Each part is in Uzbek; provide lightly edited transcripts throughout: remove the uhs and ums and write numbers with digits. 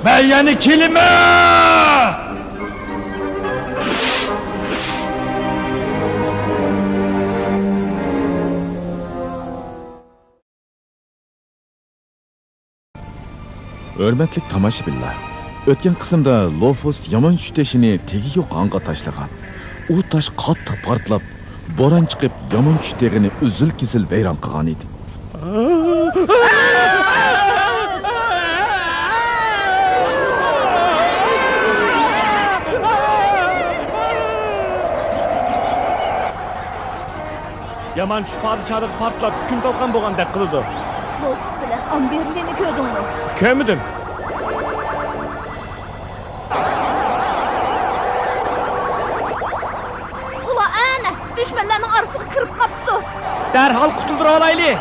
Ben yani kelime! Hürmetlik tomoshabinlar, o'tgan qismda Lofus yomon tushishini tegi yo'q anga tashlagan. U tosh qattiq portlab, bo'ron chiqib yomon tushdigini uzil-kesil vayron qilgan edi. Yaman tush padişahlık portlab, kun tolqon bo'lgandek qildi. Lofus bilan Amberlini ko'rdingmi? Ko'rmadim. Düşmanlarning orasiga kirib qopti. Darhol qutuldira olaylik.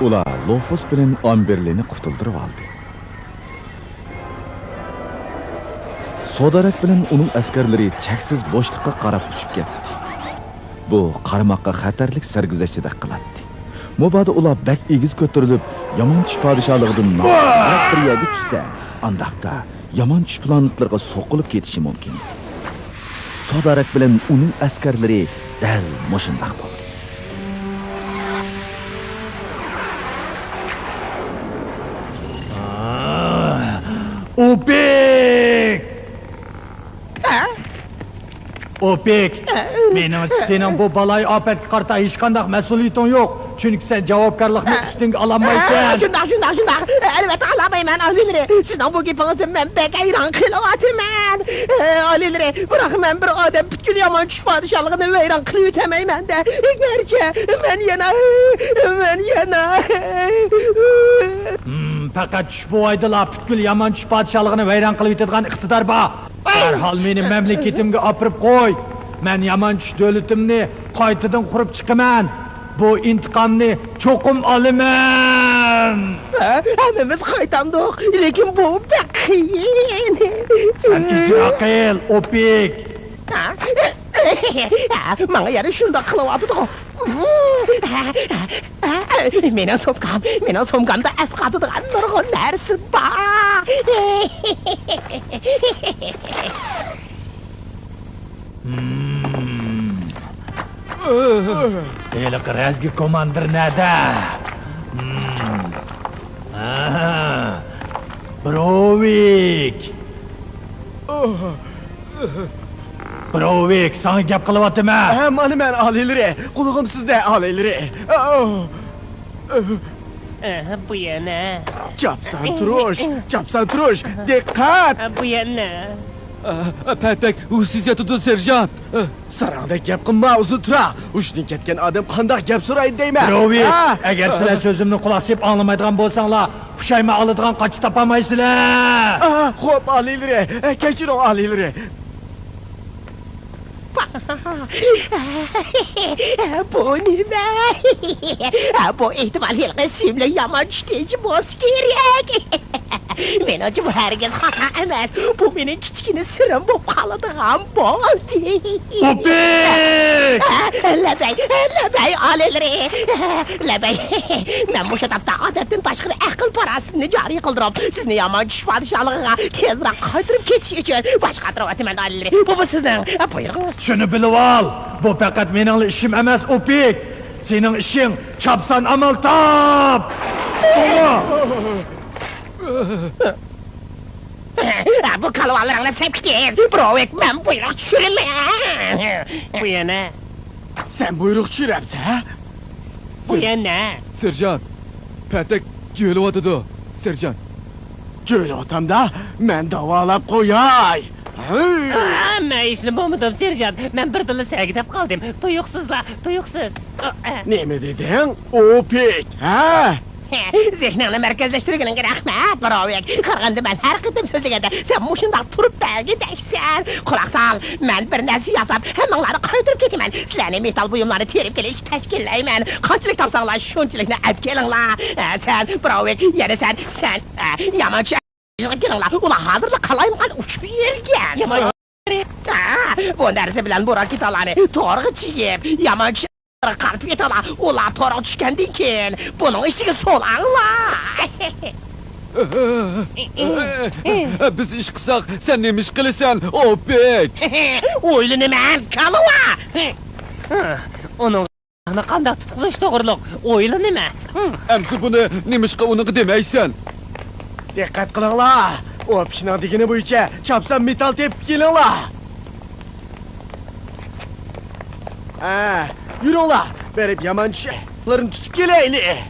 Ular Lofus bilan Amberlini qutuldirib oldi. Sodarak bilan uning askarlari cheksiz bo'shliqqa qarab uchib ketdi. Bu qarmoqqa xatarlik sarguzashtidek qiladi. Mobodo ular bak egiz ko'tarilib, yomon tush podshohligidan nafrat bir yerga tushsa, andaqda yomon tush planetlarga so'qilib ketishi mumkin. Sodarak bilan uning askarlari dal mushundaq bo'ldi. Opik! Opik! Mening sening bu balay afetga qarta hech qanday mas'uliyating yo'q. Chunki sen javobgarlikni ustingga olmaysan. Shundoq. Albatta olamayman, olinri. Sizning bu gapingizdan men bek hayron qilyapman. Olinri, biroq men bir odam butkul yomon tush podshohligini vayron qilib o'tamayman-da. Garchi men yana. Faqat tush bu oydalar butkul yomon tush podshohligini vayron qilib o'tadigan iqtidor bor. Darhol meni mamlakatimga olib qo'y. Men yomon tush davlatimni qaytadan qurib chiqaman. Bu intiqomni cho'qim olaman. Hammamiz qaytamdiq, lekin bu qiyin. Sen ijro qil, Opik. Menga yana shundoq qilyapti-ku. Mening so'mkamda asqatadigan nurg'un narsa bor. Eliq razgi komandir nada? Brovik, sana gap qilyapman. Mana men olaylar, qulog'im sizda olaylar. Bu yana. Chapsan turush, diqqat. Bu yana. Patak, u sizga tutdi serjant. Sarangda gap qilma, uzun tura. Ushdan ketgan odam qanday gap so'raydi deyman. Brovik, agar sizlar so'zimni quloq solib anglamaydigan bo'lsanglar, pushayma oladigan qochib topolmaysizlar. Xo'p, olaylar, kechiring olaylar. Bu nima? Bu ehtimol qismli yomon tushdi bo'lsa kerak. Men uchun bu hargiz xato emas. Bu mening kichkina sirim bo'lib qoladigan bo'ldi. Opik! Labay olaylar. Labay. Men bu shtatda odatdan tashqari aql parastini joriy qildirib, sizni yomon tush podshohligiga tezroq qaytarib ketish uchun boshqatirib o'taman olaylar. Bu sizning buyrugingiz. Shuni bilib ol. Bu faqat mening ishim emas, Opik. Sening ishing chapsan amal top. Bu kalvalarni sen kitiz. Brovik, men buyruq tushiraman. Bu yana. Sen buyruq tushirapsan? Bu yana. Serjant, patak jo'ylayotdi. Serjant. Jo'ylayotamda, men davolab qo'yay. Men ishni bo'lmadim, serjant. Men bir dili sagidab qoldim. Tuyuqsiz. Nima deding? Opik, ha? Zehningni markazlashtirganingga rahmat, Brovik. Qaraganda men har qatim so'zlaganda sen mushundoq turib belgidaysan. Quloq sol, men bir narsa yasab, hammanglarni qaytirib ketaman. Sizlarni metal buyumlarni terib kelishga tashkillayman. Qanchalik topsanglar, shunchalikni olib kelinglar. Sen, Brovik, yana sen yamanchi kelinglar. Ular hozirda qalayimqan uchib yurgan. Bu narsa bilan bo'ron kitolarni to'g'ri chigib, yamanchi Qarpı yetala, ular to'ra tushgandan keyin buning ishiga solanglar. Biz ish qilsak, sen nima ish qilasan, Opek? O'ylanaman, kalava. Uning qanday tutqilish to'g'riliq o'ylanma. Amsi buni nimishqa uning demaysan? Diqqat qilinglar. Opishning degani bo'yicha chopsam metal tepib kelinglar. Yuringlar, berib yomon tushlarni tutib kelaylik.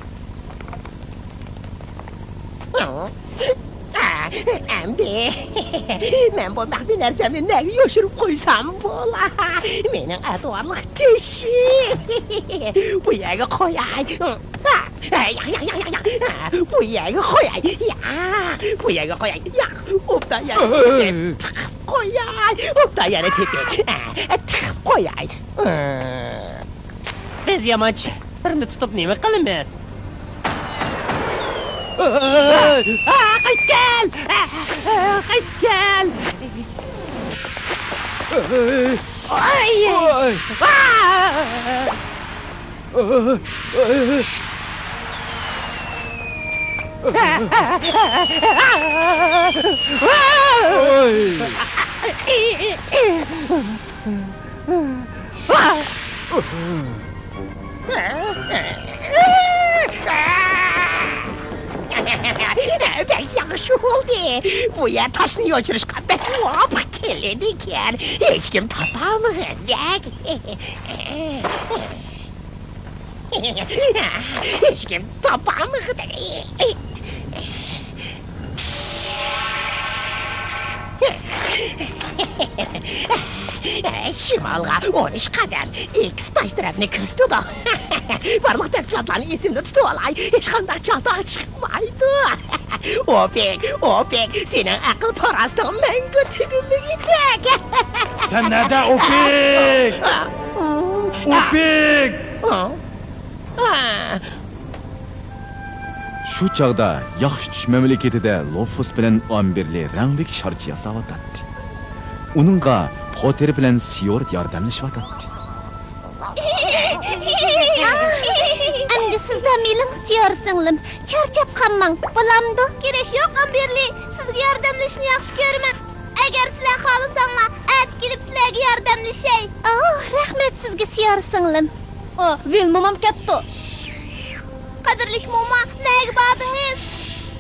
Endi men bu maxfiy narsamni nega yoshirib qo'ysam bo'ladi? Mening atorliq teshik. Bu yerga qo'yay. Bu yerga qo'yay. Bu yerga qo'yay. Opda yana qo'yay. Opda yana tiqib qo'yay. Biz yamanchilarni tutib nima qilamiz? Qayt kel! Qayt kel! Pek yaxshi oldu. Bu yer taşni yo'chirishga pek muvofiq keladi ekan. Hech kim topolmaydi. Hech kim topolmaydi. Shimolga 13 qadam, X baş tarafini ko'rsatdi. Barliq tafsilotlarni esimda tutib olay. Hech qanday chatoq chiqmaydi. Opek, sening aql parasting menga tugmaydi. Sen nerede Opek? Opek! Shu chaqda yaxshi tush mamlakatida Lofus bilan Amberli ranglik sharch yasavatdi. Uningga Potter bilan Siyor yordamlashyapti. Endi sizda mening Siyor singlim, charchab qolmang. Bo'lamdi? Kerak yo'q, Amberli. Sizga yordamlashni yaxshi ko'raman. Agar sizlar xohlasanglar, at kelib sizlarga yordamlashay. Rahmat sizga Siyor singlim. Vilmamam ketdi. Qadrli momo, nega bordingiz?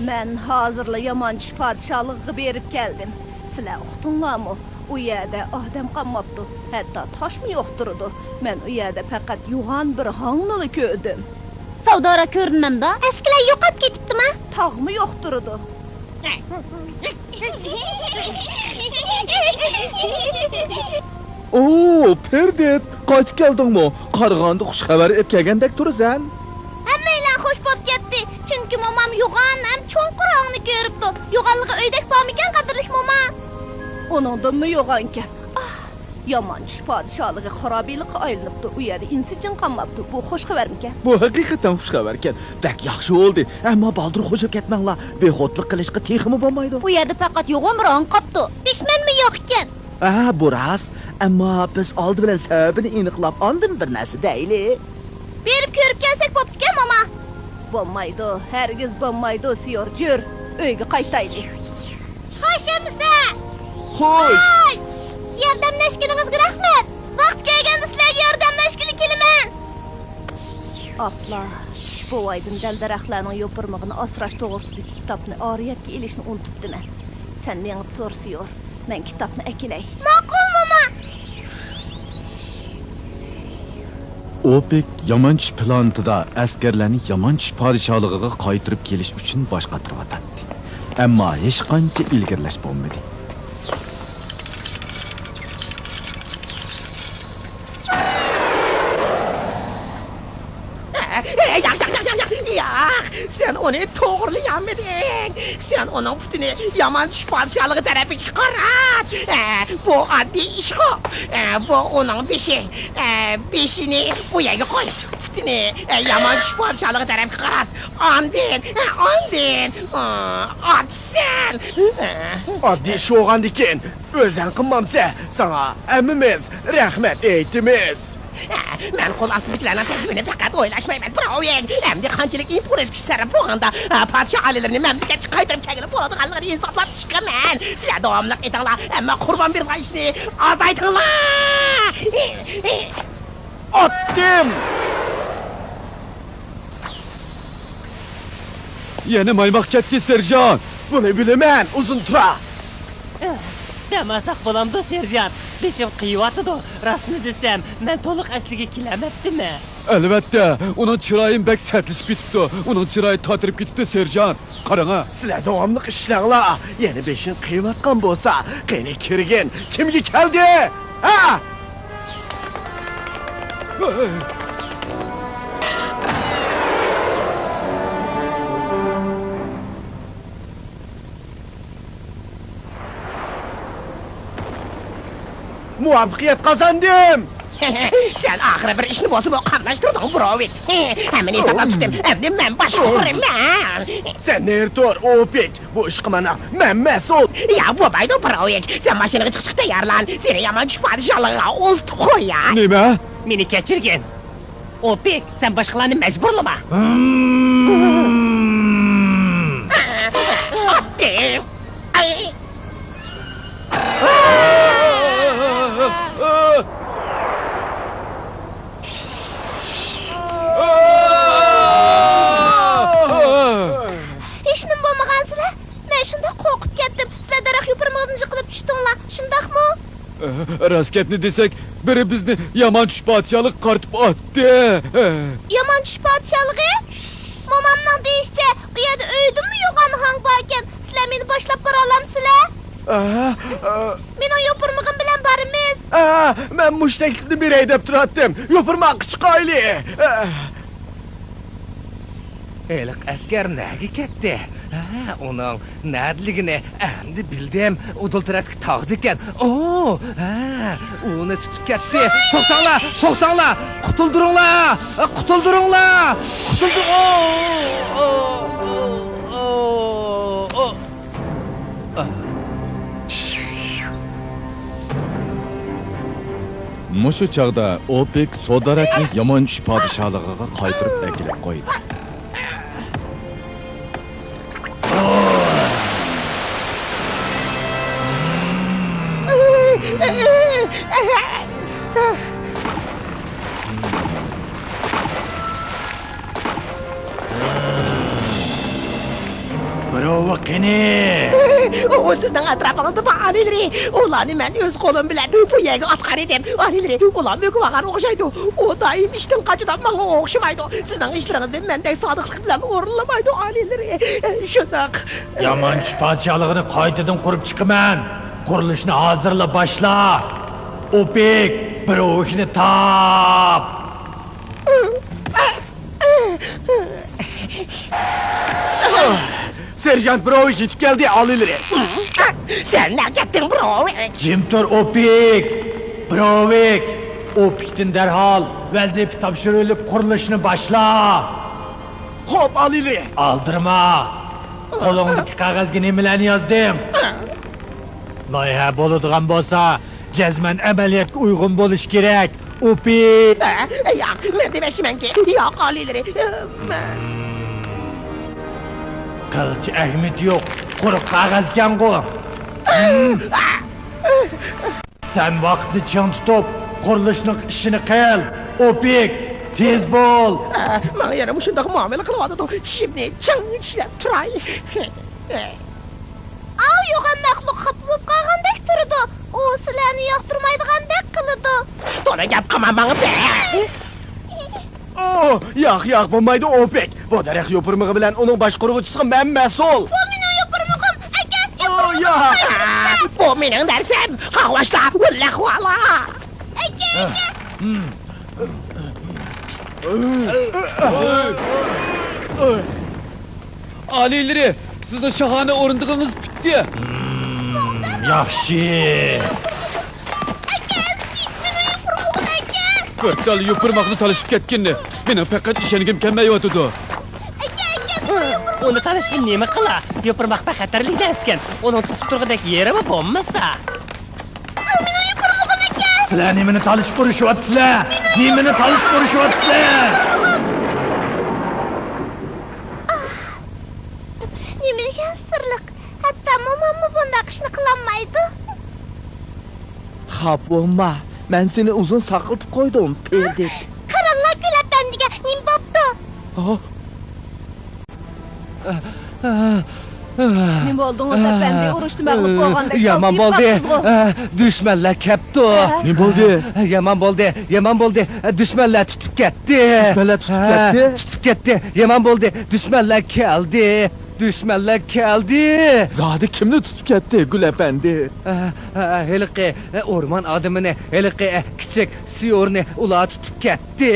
Men hozirla yamanchi podshohligiga berib keldim. Sizlar uqdinglarmi? U yerda odam qolmabdi. Hatto toshmi yo'qtirdi. Men u yerda faqat yo'g'on bir hangni ko'rdim. Savdora ko'rinmamda. Eskilar yo'qolib ketibdimi? Tog'mi yo'qtirdi. Perdet, qaytib keldingmi? Qarg'anda xush xabar olib kelgandek turasan. Hammanglar xush bo'lib ketdi. Chunki momam yo'g'on ham cho'nqir hangni ko'ribdi. Yo'g'onligi uydak bormikan, qadrli momam? Onundanmı yo'g'on ekan? Yamanchi podshohligiga xarobiylikqa aylanibdi. U yerda insijon qolmabdi. Bu xush xabarmikan? Bu haqiqatan xush xabar ekan. Bak yaxshi oldu. Ammo baldir qo'shib ketmanglar. Bexotlik qilishga texmi bo'lmaydi. U yerda faqat yo'g'on bir hang qolibdi. Dushmanmi yo'q ekan? Bu rost. Ammo biz oldi bilan sababini aniqlab ondan bir narsa deylik. Berib ko'rib kelsak bo'pti-ku, mama. Bo'lmaydi, hargiz bo'lmaydi, Siyor. Yur, uyga qaytaylik. Xo'shamizda. Xo'sh. Yordamlashganingizga rahmat. Vaqt kelganda sizlarga yordamlashgili kelaman. Apla, bu oydin dal-daraxtlarning yo'pirmig'ini asrash to'g'risidagi kitobni oriyatga elishni unutibdiman. Sen menga to'r Siyor. Men kitobni akilay. Ma'qul, mama. Opek yamanch planida askarlarni yamanch podshohligiga qaytirib kelish uchun bosh qotiryapti. Ammo hech qancha ilgirlash bo'lmadi. Sen onu to'g'rilamading. Sen onun putini yamanchi podshohligi tarafiga qarat. Bu oddiy ish. Bu uning beshini bu yerga qo'yib putini yamanchi podshohligi tarafiga qarat. Ondin atsan. Oddiy ish bo'lgandikan, o'zing qilmamsa, sana ammamiz rahmat aytimiz. Ben kol astıklarına tezmini fakat oylaşmayman. Bravo yen. Hem de kançılık impures güçleri progranda padişah ailelerini memleket kaydırıp çekilip oladı kalları hesaplar çıkaman. Size devamlık etanlar ama kurban bir işini azaytınlar. Attım! Yeni maymak ketdi serjant. Bunu bilemem, uzun tura. Demasak bo'lamdi serjant. Beshim qiyiyotidu. Rostni desam, men to'liq asliga kelamabdimi? Albatta, uning chiroyim bak sertlishib ketibdi. Uning chiroyi totirib ketibdi serjant. Qarang ha. Sizlar davomli ishlanglar. Yana beshin qiymatgan bo'lsa, qani kirgin. Kimga keldi? Ha? Muvaffaqiyat qozondim. Sen ahire bir işini bozup qamlaştırdın bravo. Hemen İnstagram tuttum. Hem de ben başvururum ben. Sen nertor opek. Bu iş qilmana men mas'ul. Ya bu baydo bravo. Sen maşinaga chiqishga tayyorlan. Seni yaman tush padişahlığa olt qo'y ya. Nima? Meni kechirgin. Opek, sen boshqalarni majburlama. Attım. Ay. Hech nima bo'lmagansizlar. Men shunda qo'rqib ketdim. Sizlar daraxt yopirmog'ini qilib tushdinglar. Shundaqmi? Rasketni desak, biri bizni yaman tush podshohlik qartib otdi. Yaman tush podshohligi? Momamning deyishicha, u yerda uydimi yo'g'on hang bor ekan. Sizlar meni boshlab bora olamsizlar? Mening yopirmog'im bilan borimiz. Men mushtaklikni beray deb turatdim. Yopirmoq chiqayli. Eliq askar nega ketdi? Uning nadligini endi bildim. Udultiratga tog'di ekan. Uni tutib ketdi. To'xtanglar, to'xtanglar. Qutuldiringlar. Qutuldiringlar. Mushu chaqda Opek sodarakni yomon tush podshohligiga qaytirib akilib qo'ydi. Bravo qani. O sizning atrofingizda bor alileri. Ularni men o'z qo'lim bilan bu yerga otqar edim. Alileri, ular mukvagan o'xshaydi. O doim ishdan qochib menga o'xshamaydi. Sizning ishlaringizni mendek sodiqlik bilan o'rinlamaydi alileri. Shundoq. Yaman tush podshohligini qaytadan qurib chiqaman. Qurilishni hozirla boshla. Opek, bir o'shni tap. Serjant Browick yetib keldi, alileri. Sen ne gittin Browick? Jim tur Opek. Browick, Opek'tin derhal vazife topshirilib qurilishni boshla. Xo'p, alileri. Aldırma. Qo'lingdagi qog'ozga nimalarni yozdim? Loyiha bo'ladigan bo'lsa, jazman amaliyotga uyg'un bo'lish kerak. Opek. Yo'q, men demoqchimanki, yo'q alileri. Qilch ahmid yo'q. Quruq qog'ozgan qo'y. Sen vaqtni chang tutib, qurilishning ishini qil. Opek, tez bo'l. Men yana shunday muomala qilyapti. Tishimni chang tishlab turay. Yo'g'on maxluq xafa bo'lib qolgandek turdi. U sizlarni yoqtirmaydigandek qiladi. To'g'ri gap qilma menga be. Yo'q, bo'lmaydi Opek. Bu daraxt yopirmog'i bilan uning boshqaruvchisi men mas'ul. Bu mening yopirmog'im. Aka, Yo'q. Bu mening darsim. Qavashla, vallah valla. Aka. Alileri, sizning shahona o'rindig'ingiz bitdi. Yaxshi. Ko'ktal yopirmoqni talashib ketganni. Meni faqat ishongim kelmayotdi. Uni tanishib nima qila? Yopirmoq xatarli ekan. Uning tutib turg'idek yeri bo'lmasa. Mening yopirmog'im aka. Sizlar nimani talishib ko'rishyapsizlar? Nimani talishib ko'rishyapsizlar? Nima degan sirliq? Hatto momammi bunday ishni qilolmaydi. Xap bo'lma. Men seni uzun saqiltib qo'ydim, perdik. Qaranglar Gulapandiga nima bo'pti? Nima bo'ldi? Gulapandiga urushni mag'lub bo'lganda Yaman bo'ldi. Düşmanlar kepti. Nima bo'ldi? Yaman bo'ldi. Düşmanlar tutib ketdi. Düşmanlar tutib ketdi? Tutib ketdi. Yaman bo'ldi. Düşmanlar keldi. Zodi kimni tutib ketdi, Gul apandi? Heliqi o'rmon odamini, heliqi kichik siyorni ular tutib ketdi.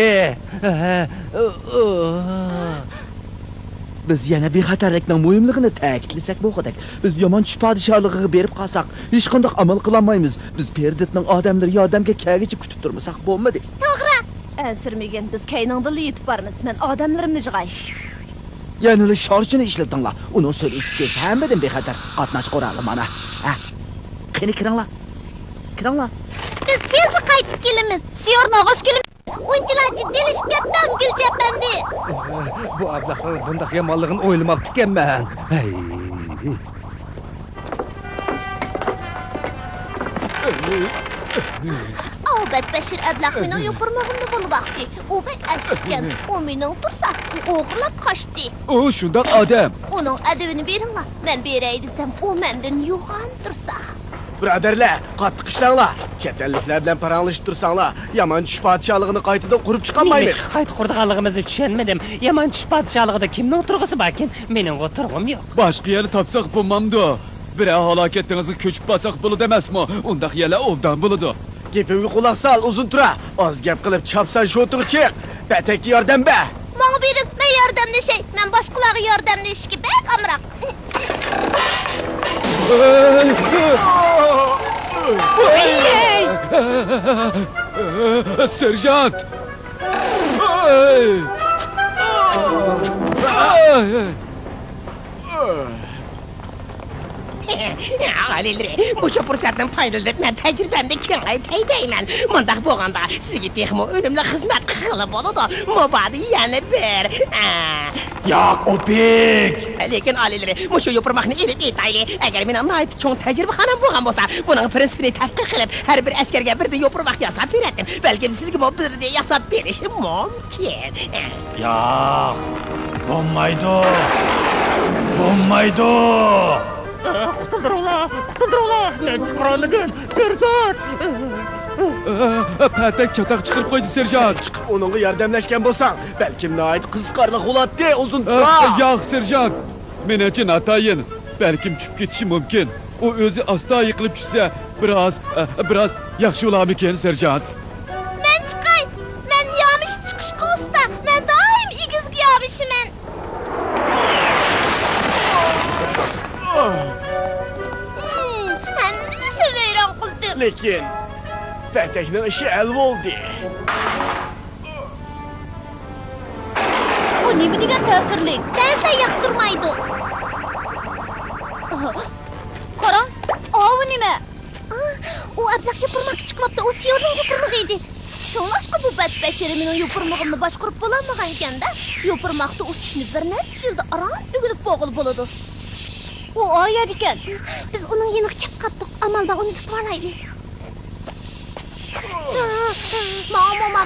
Biz yana bexatarlikning muhimligini ta'kidlasak bo'lg'adak. Biz yomon tush podshohligiga berib qolsak, hech qanday amal qila olmaymiz. Biz Perditning odamlari yordamga kelgicha kutib turmasak bo'lmadi. To'g'ri. Asirmagan biz kayningda yetib bormiz. Men odamlarimni jig'ay. Yani şarjını işletinler. Onun sözü sevmedim bexatar. Qatnaş qo'rali mana. Ha. Qani kiringlar. Biz tezli qaytib kelamiz. Siyorni og'ish kelamiz. O'yinchilar jiddiyalashib ketdi, Gulchapandi. Bu ablaqning bunday yomonligini o'ylamabdi ekanman. Albat Bashir ablaq mening yo'pirmog'imni bo'lmoqchi. U bek asibgan. U mening tursa, o'g'irlab qochdi. O shundoq odam. Uning adabini beringlar. Men beray desam, u mendan yo'g'on tursa. Birodarlar, qattiq ishlanglar. Chet elliklar bilan paranglashib tursanglar, yomon tush podshohligini qaytadan qurib chiqolmaymiz. Qayta qurganligimizni tushunmadim. Yomon tush podshohligida kimning o'tirg'isi borkin? Mening o'tirg'im yo'q. Boshqa yerni topsaq bo'lmamdi. Bir halokatingizga ko'chib qolsak bo'ladi emasmi? Undaq yerlar obdan bo'ladi. Gapimga quloq sol, uzun tura. Oz gap qilib chopsan sho'tiq chiq. Patakka yordam ber. Menga berib, men yordamlashay. Men boshqalarga yordamlashishga bek amroq. Serjant! Qanilli, bu fursatdan foydalanib men tajribamni kengaytay deyman. Mundaq bo'lganda sizga texmo o'limli xizmat qilib bo'ladi. Mabadi yana bir. Yo'q, opik. Lekin alilri, mushu yo'pirmoqni elib aytayli. Agar men nihoyat cho'ng tajribaxonam bo'lgan bo'lsa, buning prinsipini tadqiq qilib, har bir askarga birda yo'pirmoq yasab berdim. Balki sizga bu birda yasab berishim mumkin. Yo'q. Bo'lmaydi. Qutuldiringlar. Men chiqaranligim, serjant. Patak chatoq chiqarib qo'ydi serjant. Chiqib uningga yordamlashgan bo'lsang, balkim nihoyat qiziqarli holatda uzun tura. Yo'q serjant. Men uchun atayin. Balkim tushib ketishi mumkin. U o'zi asta yiqilib tushsa, biroz yaxshi bo'larmikin serjant? Men chiqay. Men yomish chiqishga usta. Men doim igizga yomishiman. Hammani sevayron qildim. Lekin patakning ishi hal bo'ldi. U nima degan ta'sirlik? Ta'sir yoqtirmaydi. Qarang, o nima? U ablaq yo'pirmoqchi chiqmabdi, u siyorning yo'pirmog'i edi. Shunlashqa bu badbashiri mening yo'pirmog'imni boshqarib bo'lolmagan ekanda, yo'pirmoqda uchishni bir necha yilda aron o'g'ilib bo'g'il bo'ladi. U oyat ekan. Biz uning yeniga kelib qoldik. Amaldan uni tutib olaylik. Momam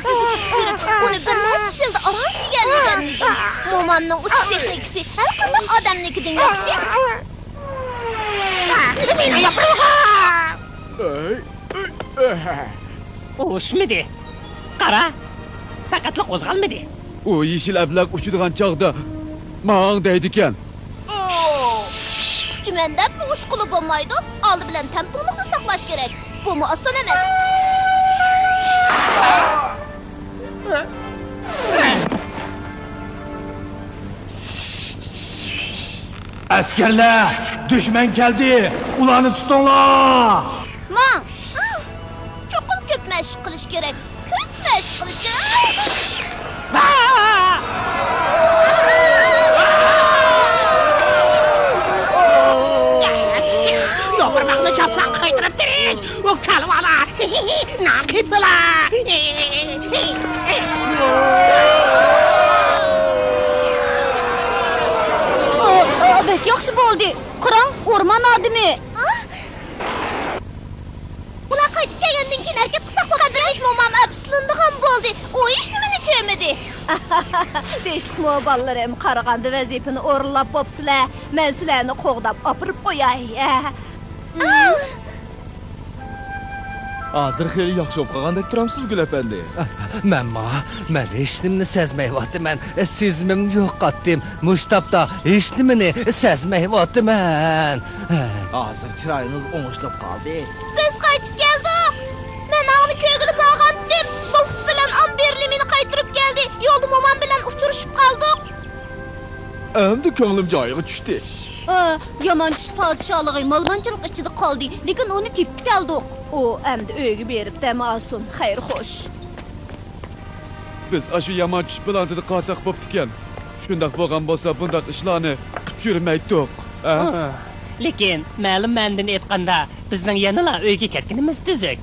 uni bir necha yilda aron yeganligan. Momamning uchish texnikasi har qanday odamnikidan yaxshi. O'shmidi. Qara. Faqatla qo'zg'almadi. U yeshil ablaq uchadigan chog'da mang deydi ekan. Menda bu ish qilib bo'lmaydi. Oldi bilan tempni saqlash kerak. Bu oson emas. Askarlar, düşman keldi. Ularni tutinglar. Mang. Cho'qim ko'p mashq qilish kerak. Ko'p mashq qilish kerak. Yo'pirmoqni chopsam qaytirib berish. U kalvala. Naqib bo'ldi. Qarang, o'rmon odami. Ular qaytib kelgandan keyin harakat qilsak bo'lgandek momam abslandigan bo'ldi. U hech nimani ko'rmadi. Deyishlikmi bolalarim, qaraganda vazifani o'rinlab bo'psizlar. Men sizlarni qo'g'dab opirib qo'yay. Hozir xeyli yaxshi bo'lib qolgandek turamsiz Gul apandi. Men hech nimani sezmayapman. Sezimimni yo'qotdim. Mushtapda hech nimani sezmayapman. Hozir chiroyingiz o'ng'ishlab qoldi. Biz qaytib keldik. Men og'ni ko'gilib olgandim. Boks bilan Amberli meni qaytirib keldi. Yo'lda momam bilan uchrashib qoldik. Endi ko'nglim joyiga tushdi. Yaman tush podshohligi malmonchilik ichida qoldi, lekin uni tepib keldik. U endi uyga berib dam olsin. Xayr xo'sh. Biz ashu yomon tush bilan qolsak bo'pti ekan. Shundoq bo'lgan bo'lsa, bundoq ishlarni qilib yurmaydik. Lekin ma'lum mandan aytganda bizning yanala uyga ketganimiz tuzuk.